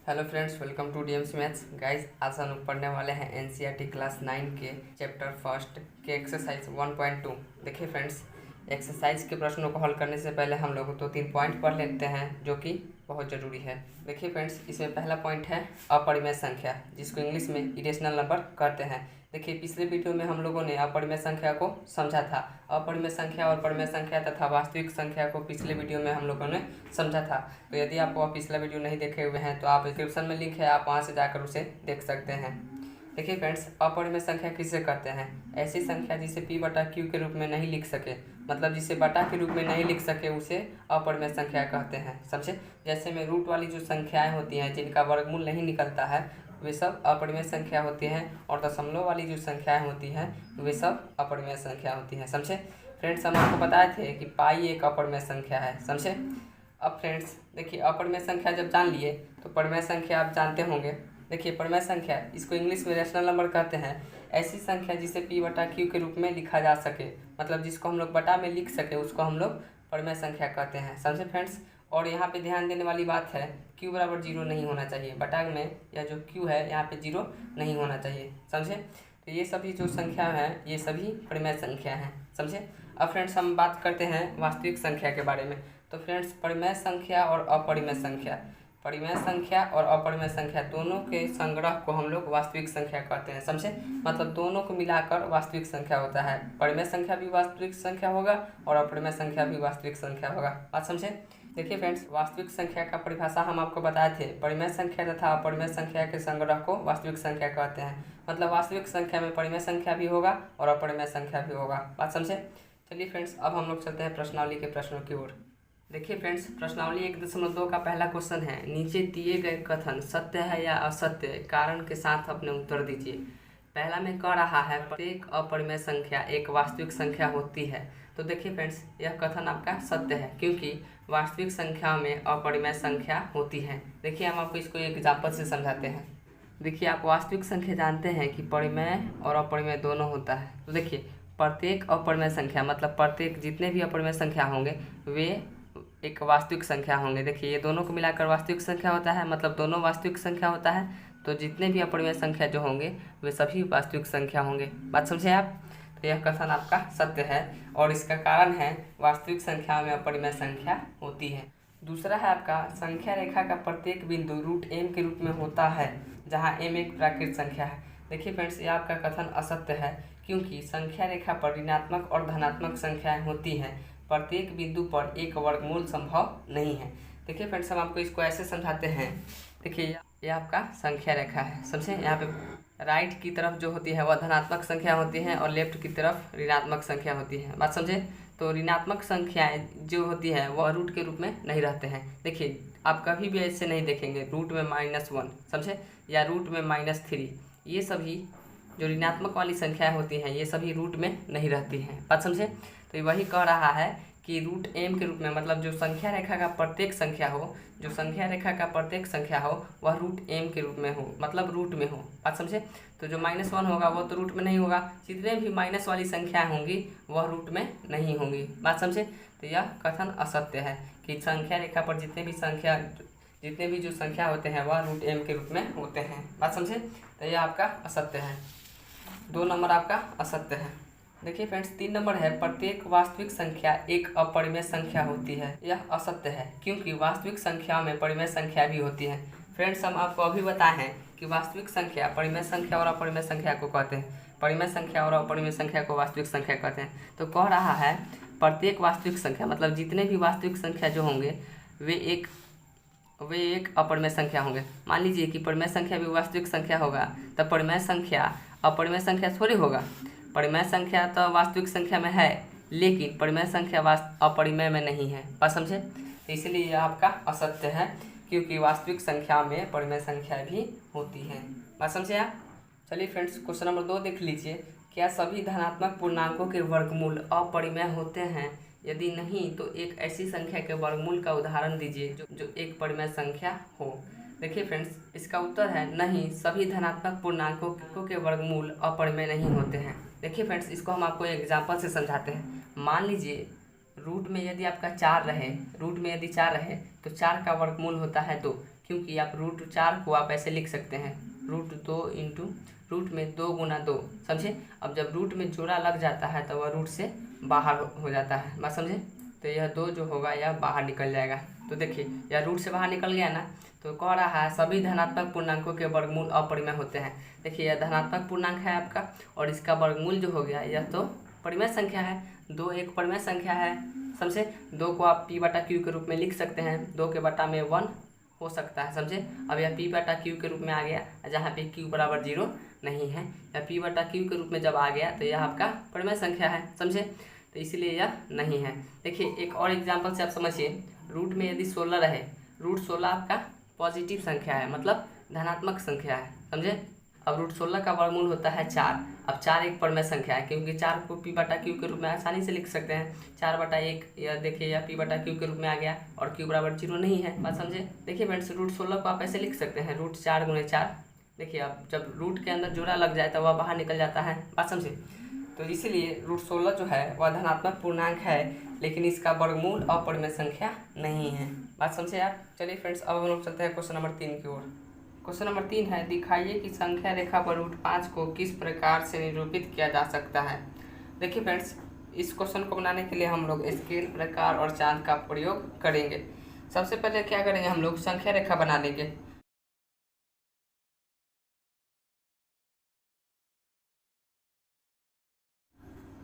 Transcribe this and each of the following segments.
Hello friends, welcome to DMC maths. Guys, आज हम लोग पढ़ने वाले हैं एनसीईआरटी क्लास 9 के चैप्टर फर्स्ट के एक्सरसाइज 1.2। देखिए फ्रेंड्स, एक्सरसाइज के प्रश्नों को हल करने से पहले हम लोग 2-3 पॉइंट पढ़ लेते हैं जो कि बहुत ज़रूरी है। देखिए फ्रेंड्स, इसमें पहला पॉइंट है अपरिमेय संख्या, जिसको इंग्लिश में इरेशनल नंबर कहते हैं। देखिए, पिछले वीडियो में हम लोगों ने अपरिमेय संख्या को समझा था। अपरिमेय संख्या और परिमेय संख्या तथा वास्तविक संख्या को पिछले वीडियो में हम लोगों ने समझा था। तो यदि आप वह पिछला वीडियो नहीं देखे हुए हैं तो आप डिस्क्रिप्शन में लिंक है, आप वहां से जाकर उसे देख सकते हैं। देखिए फ्रेंड्स, अपरिमेय संख्या किसे कहते हैं? ऐसी संख्या जिसे p बटा q के रूप में नहीं लिख सके, मतलब जिसे बटा के रूप में नहीं लिख सके, उसे अपरिमेय संख्या कहते हैं। समझे? जैसे में रूट वाली जो संख्याएं होती हैं जिनका वर्गमूल नहीं निकलता है, वे सब अपरिमेय संख्या होती हैं, और दशमलव वाली जो संख्याएं होती हैं वे सब अपरिमेय संख्या होती हैं। समझे फ्रेंड्स? हम आपको बताए थे कि पाई एक अपरिमेय संख्या है। समझे? अब फ्रेंड्स देखिए, अपरिमेय संख्या जब जान लिए तो परिमेय संख्या आप जानते होंगे। देखिए, परिमेय संख्या, इसको इंग्लिश में रैशनल नंबर कहते हैं। ऐसी संख्या जिसे p बटा q के रूप में लिखा जा सके, मतलब जिसको हम लोग बटा में लिख सके, उसको हम लोग परिमेय संख्या कहते हैं। समझे फ्रेंड्स? और यहाँ पे ध्यान देने वाली बात है, q बराबर 0 नहीं होना चाहिए। बटा में या जो q है यहाँ पे 0 नहीं होना चाहिए। समझे? तो ये सभी जो संख्या है ये सभी परिमेय संख्या हैं। समझे? अब फ्रेंड्स, हम बात करते हैं वास्तविक संख्या के बारे में। तो फ्रेंड्स, परिमेय संख्या और अपरिमेय संख्या, परिमेय संख्या और अपरिमेय संख्या दोनों के संग्रह को हम लोग वास्तविक संख्या कहते हैं। समझे? मतलब दोनों को मिलाकर वास्तविक संख्या होता है। परिमेय संख्या भी वास्तविक संख्या होगा और अपरिमेय संख्या भी वास्तविक संख्या होगा। बात समझे? देखिए फ्रेंड्स, वास्तविक संख्या का परिभाषा हम आपको बताए थे। परिमेय संख्या तथा अपरिमेय संख्या के संग्रह को वास्तविक संख्या कहते हैं। मतलब वास्तविक संख्या में परिमेय संख्या भी होगा और अपरिमेय संख्या भी होगा। बात समझे? चलिए फ्रेंड्स, अब हम लोग चलते हैं प्रश्नावली के प्रश्नों की ओर। देखिए फ्रेंड्स, प्रश्नावली 1.2 का पहला क्वेश्चन है, नीचे दिए गए कथन सत्य है या असत्य, कारण के साथ अपने उत्तर दीजिए। पहला में कह रहा है प्रत्येक अपरिमेय संख्या एक वास्तविक संख्या होती है। तो देखिए फ्रेंड्स, यह कथन आपका सत्य है, क्योंकि वास्तविक संख्या में अपरिमेय संख्या होती है। देखिए, हम आपको इसको एक एग्जाम्पल से समझाते हैं। देखिए, आप वास्तविक संख्या जानते हैं कि परिमेय और अपरिमेय दोनों होता है। तो देखिए, प्रत्येक अपरिमेय संख्या, मतलब प्रत्येक जितने भी अपरिमेय संख्या होंगे वे एक वास्तविक संख्या होंगे। देखिए, ये दोनों को मिलाकर वास्तविक संख्या होता है, मतलब दोनों वास्तविक संख्या होता है। तो जितने भी अपरिमेय संख्या जो होंगे वे सभी वास्तविक संख्या होंगे। बात समझे आप? तो यह कथन आपका सत्य है, और इसका कारण है वास्तविक संख्या में अपरिमेय संख्या होती है। दूसरा है आपका, संख्या रेखा का प्रत्येक बिंदु रूट m के रूप में होता है, जहाँ m एक प्राकृत संख्या है। देखिए फ्रेंड्स, यह आपका कथन असत्य है, क्योंकि संख्या रेखा पर ऋणात्मक और धनात्मक संख्याएं होती हैं। प्रत्येक बिंदु पर एक वर्गमूल संभव नहीं है। देखिए फ्रेंड्स, हम आपको इसको ऐसे समझाते हैं। देखिए, यह आपका संख्या रेखा है। समझे? यहाँ पे राइट की तरफ जो होती है वह धनात्मक संख्या होती है और लेफ्ट की तरफ ऋणात्मक संख्या होती है। बात समझे? तो ऋणात्मक संख्याएं जो होती है वह रूट के रूप में नहीं रहते हैं। देखिए, आप कभी भी ऐसे नहीं देखेंगे रूट में -1, समझे, या रूट में -3। ये सभी जो ऋणात्मक वाली संख्याएं होती हैं ये सभी रूट में नहीं रहती हैं। बात समझे? तो वही कह रहा है कि रूट m के रूप में, मतलब जो संख्या रेखा का प्रत्येक संख्या हो, जो संख्या रेखा का प्रत्येक संख्या हो वह रूट m के रूप में हो, मतलब रूट में हो। बात समझे? तो जो -1 होगा वो तो रूट में नहीं होगा, जितने भी माइनस वाली संख्याएं होंगी वह रूट में नहीं होंगी। बात समझे? तो यह कथन असत्य है कि संख्या रेखा पर जितने भी जो संख्या होते हैं वह रूट m के रूप में होते हैं। बात समझे? तो यह आपका असत्य है। 2 नंबर आपका असत्य है। देखिए फ्रेंड्स, 3 नंबर है, प्रत्येक वास्तविक संख्या एक अपरिमेय संख्या होती है। यह असत्य है, क्योंकि वास्तविक संख्या में परिमेय संख्या भी होती है। फ्रेंड्स, हम आपको अभी बताए हैं कि वास्तविक संख्या परिमेय संख्या और अपरिमेय संख्या को कहते हैं, परिमेय संख्या और अपरिमेय संख्या को वास्तविक संख्या कहते हैं। तो कह रहा है प्रत्येक वास्तविक संख्या, मतलब जितने भी वास्तविक संख्या जो होंगे वे एक अपरिमेय संख्या होंगे। मान लीजिए कि परिमेय संख्या भी वास्तविक संख्या होगा, तब परिमेय संख्या अपरिमेय संख्या थोड़ी होगा। परिमेय संख्या तो वास्तविक संख्या में है, लेकिन परिमेय संख्या अपरिमेय में नहीं है। बात समझे? तो इसलिए यह आपका असत्य है, क्योंकि वास्तविक संख्या में परिमेय संख्या भी होती है। बात समझे आप? चलिए फ्रेंड्स, क्वेश्चन नंबर 2 देख लीजिए। क्या सभी धनात्मक पूर्णांकों के वर्गमूल अपरिमेय होते हैं? यदि नहीं तो एक ऐसी संख्या के वर्गमूल का उदाहरण दीजिए जो एक परिमेय संख्या हो। देखिए फ्रेंड्स, इसका उत्तर है नहीं, सभी धनात्मक पूर्णांकों के वर्गमूल अपरिमेय नहीं होते हैं। देखिए फ्रेंड्स, इसको हम आपको एक एग्जांपल से समझाते हैं। मान लीजिए रूट में यदि आपका 4 रहे, रूट में यदि 4 रहे तो 4 का वर्गमूल होता है 2, क्योंकि आप √4 को आप ऐसे लिख सकते हैं √2 इंटू रूट में 2 गुना 2, समझे। अब जब रूट में जोड़ा लग जाता है तो वह रूट से बाहर हो जाता है, बात समझे। तो यह 2 जो होगा यह बाहर निकल जाएगा। तो देखिए यह रूट से बाहर निकल गया ना, तो कह रहा है सभी धनात्मक पूर्णांकों के वर्गमूल अपरिमेय होते हैं। देखिए यह धनात्मक पूर्णांक है आपका और इसका वर्गमूल जो हो गया यह तो परिमेय संख्या है, 2 एक परिमेय संख्या है, समझे। 2 को आप p/q के रूप में लिख सकते हैं, 2 के बटा में 1 हो सकता है, समझे। अब यह p/q के रूप में आ गया जहाँ पे q बराबर 0 नहीं है, या p/q के रूप में जब आ गया तो यह आपका परिमेय संख्या है, समझे। तो इसलिए यह नहीं है। देखिए एक और एग्जांपल से आप समझिए, रूट में यदि 16 रहे, √16 आपका पॉजिटिव संख्या है, मतलब धनात्मक संख्या है, समझे। अब √16 का वर्गमूल होता है 4। अब 4 एक परिमेय संख्या है, क्योंकि 4 को p/q के रूप में आसानी से लिख सकते हैं, 4/1। यह देखिए यह p/q के रूप में आ गया और q बराबर 0 नहीं है, बात समझे। देखिए फ्रेंड्स √16 को आप ऐसे लिख सकते हैं √4 × 4। देखिए अब जब रूट के अंदर जोड़ा लग जाए तो वह बाहर निकल जाता है, बात समझे। तो इसीलिए √16 जो है वह धनात्मक पूर्णांक है, लेकिन इसका वर्गमूल अपरिमेय संख्या नहीं है, बात समझे आप। चलिए फ्रेंड्स अब हम लोग चलते हैं क्वेश्चन नंबर 3 की ओर। क्वेश्चन नंबर 3 है, दिखाइए कि संख्या रेखा पर √5 को किस प्रकार से निरूपित किया जा सकता है। देखिए फ्रेंड्स इस क्वेश्चन को बनाने के लिए हम लोग स्केल, प्रकार और चांद का प्रयोग करेंगे। सबसे पहले क्या करेंगे, हम लोग संख्या रेखा बना लेंगे।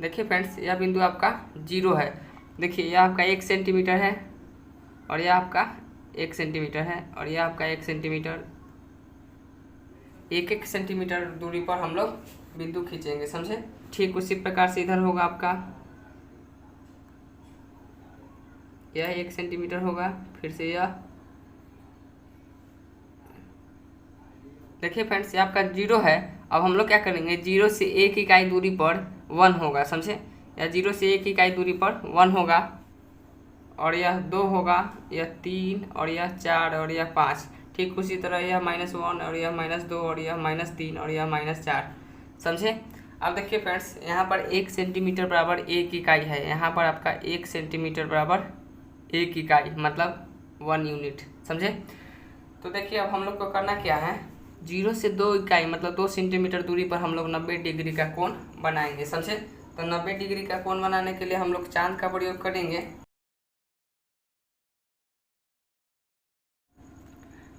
देखिए फ्रेंड्स यह बिंदु आपका 0 है। देखिए यह आपका 1 सेंटीमीटर है और यह आपका 1 सेंटीमीटर है और यह आपका 1 सेंटीमीटर, 1 सेंटीमीटर दूरी पर हम लोग बिंदु खींचेंगे, समझे। ठीक उसी प्रकार से इधर होगा आपका, यह 1 सेंटीमीटर होगा, फिर से यह। देखिए फ्रेंड्स ये आपका 0 है। अब हम लोग क्या करेंगे, 0 से 1 इकाई दूरी पर 1 होगा, समझे। या 0 से 1 इकाई दूरी पर 1 होगा और यह 2 होगा, यह 3 और यह 4 और यह 5। ठीक उसी तरह यह -1 और यह -2 और यह -3 और यह -4, समझे। अब देखिए फ्रेंड्स यहाँ पर 1 सेंटीमीटर बराबर 1 इकाई है, यहाँ पर आपका 1 सेंटीमीटर बराबर 1 इकाई मतलब 1 यूनिट, समझे। तो देखिए अब हम लोग को करना क्या है, 0 से 2 इकाई मतलब 2 सेंटीमीटर दूरी पर हम लोग 90 डिग्री का कोण बनाएंगे, समझे। तो 90 डिग्री का कोण बनाने के लिए हम लोग चांद का प्रयोग करेंगे।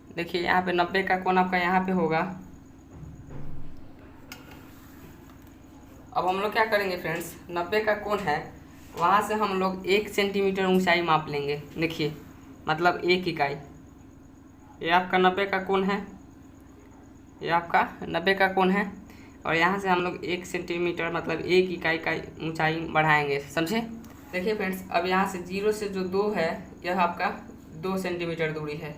देखिए यहाँ पे 90 का कोण आपका यहाँ पे होगा। अब हम लोग क्या करेंगे फ्रेंड्स, 90 का कोण है, वहाँ से हम लोग 1 सेंटीमीटर ऊंचाई माप लेंगे। देखिए मतलब 1 इकाई, ये आपका 90 का कोण है, ये आपका 90 का कोण है और यहाँ से हम लोग 1 सेंटीमीटर मतलब 1 इकाई का ऊंचाई बढ़ाएंगे, समझे। देखिए फ्रेंड्स अब यहाँ से 0 से जो 2 है यह आपका 2 सेंटीमीटर दूरी है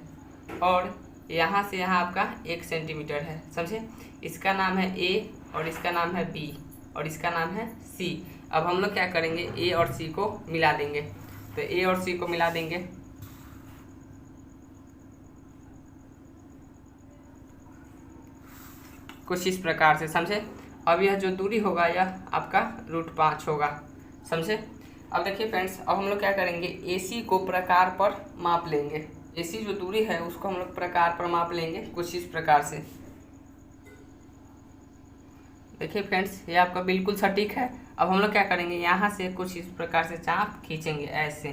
और यहाँ से यहाँ आपका 1 सेंटीमीटर है, समझे। इसका नाम है A और इसका नाम है B और इसका नाम है C। अब हम लोग क्या करेंगे, A और C को मिला देंगे। तो A और C को मिला देंगे, कुछ इस प्रकार से, समझे। अब यह जो दूरी होगा यह आपका √5 होगा, समझे। अब देखिए फ्रेंड्स अब हम लोग क्या करेंगे, AC को प्रकार पर माप लेंगे। AC जो दूरी है उसको हम लोग प्रकार पर माप लेंगे कुछ इस प्रकार से। देखिए फ्रेंड्स ये आपका बिल्कुल सटीक है। अब हम लोग क्या करेंगे, यहाँ से कुछ इस प्रकार से चाप खींचेंगे ऐसे।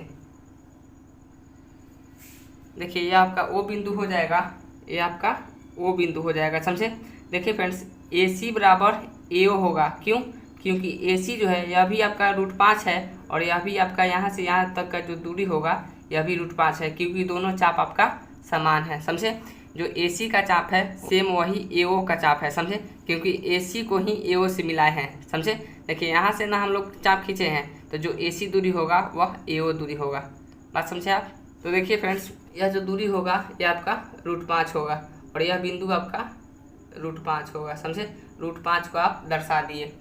देखिए ये आपका O बिंदु हो जाएगा, ये आपका O बिंदु हो जाएगा, समझे। देखिए फ्रेंड्स AC बराबर AO होगा, क्यों, क्योंकि AC जो है यह भी आपका √5 है और यह भी आपका यहाँ से यहाँ तक का जो दूरी होगा यह भी √5 है, क्योंकि दोनों चाप आपका समान है, समझे। जो AC का चाप है सेम वही AO का चाप है, समझे, क्योंकि AC को ही AO से मिलाए हैं, समझे। देखिए यहाँ से ना हम लोग चाप खींचे हैं तो जो AC दूरी होगा वह AO दूरी होगा, बात समझे आप। तो देखिए फ्रेंड्स यह जो दूरी होगा यह आपका √5 होगा और यह बिंदु आपका √5 होगा, समझे। √5 को आप दर्शा दिए।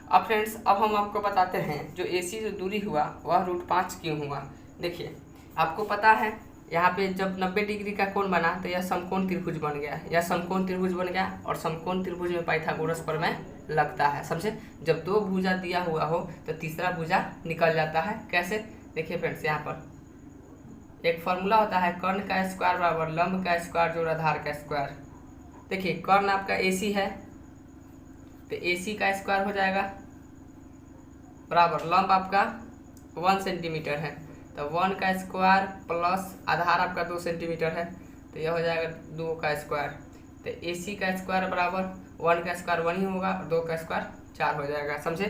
अब फ्रेंड्स अब हम आपको बताते हैं जो AC जो दूरी हुआ वह √5 क्यों हुआ। देखिए आपको पता है यहाँ पे जब 90 डिग्री का कोण बना तो यह समकोण त्रिभुज बन गया, यह समकोण त्रिभुज बन गया और समकोण त्रिभुज में पाइथागोरस प्रमेय लगता है, समझे। जब 2 भुजा दिया हुआ हो तो तीसरा भुजा निकल जाता है, कैसे। देखिए फ्रेंड्स यहाँ पर एक फार्मूला होता है कर्ण का स्क्वायर बराबर लंब का स्क्वायर जोड़ आधार का स्क्वायर। देखिए कर्ण आपका AC है तो AC का स्क्वायर हो जाएगा बराबर लंब आपका 1 सेंटीमीटर है तो 1 का स्क्वायर प्लस आधार आपका 2 सेंटीमीटर है तो यह हो जाएगा 2 का स्क्वायर। तो AC का स्क्वायर बराबर 1 का स्क्वायर 1 ही होगा और 2 का स्क्वायर 4 हो जाएगा, समझे।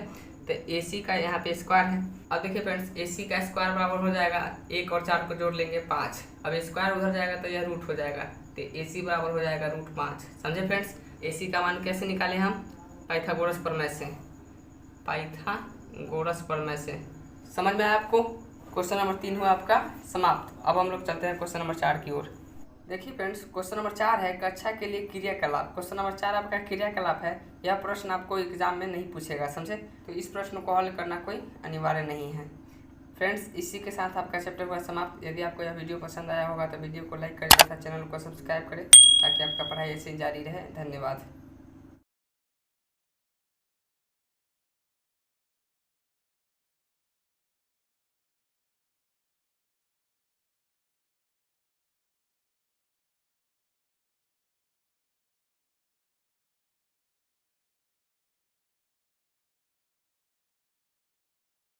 तो AC का यहाँ पे स्क्वायर है। अब देखिए फ्रेंड्स AC का स्क्वायर बराबर हो जाएगा 1 और 4 को जोड़ लेंगे 5। अब स्क्वायर उधर जाएगा तो यह रूट हो जाएगा तो AC बराबर हो जाएगा √5, समझे फ्रेंड्स। AC का मान कैसे निकालें हम? पाइथागोरस प्रमेय से, पाइथागोरस प्रमेय से। समझ में आया आपको? क्वेश्चन नंबर 3 हुआ आपका समाप्त। अब हम लोग चलते हैं क्वेश्चन नंबर 4 की ओर। देखिए फ्रेंड्स क्वेश्चन नंबर 4 है कक्षा के लिए क्रियाकलाप। क्वेश्चन नंबर 4 आपका क्रियाकलाप है। यह प्रश्न आपको एग्जाम में नहीं पूछेगा, समझे। तो इस प्रश्न को हल करना कोई अनिवार्य नहीं है। फ्रेंड्स इसी के साथ आपका चैप्टर हुआ समाप्त। यदि आपको यह वीडियो पसंद आया होगा तो वीडियो को लाइक करें तथा चैनल को सब्सक्राइब करें ताकि आपका पढ़ाई ऐसे ही जारी रहे। धन्यवाद।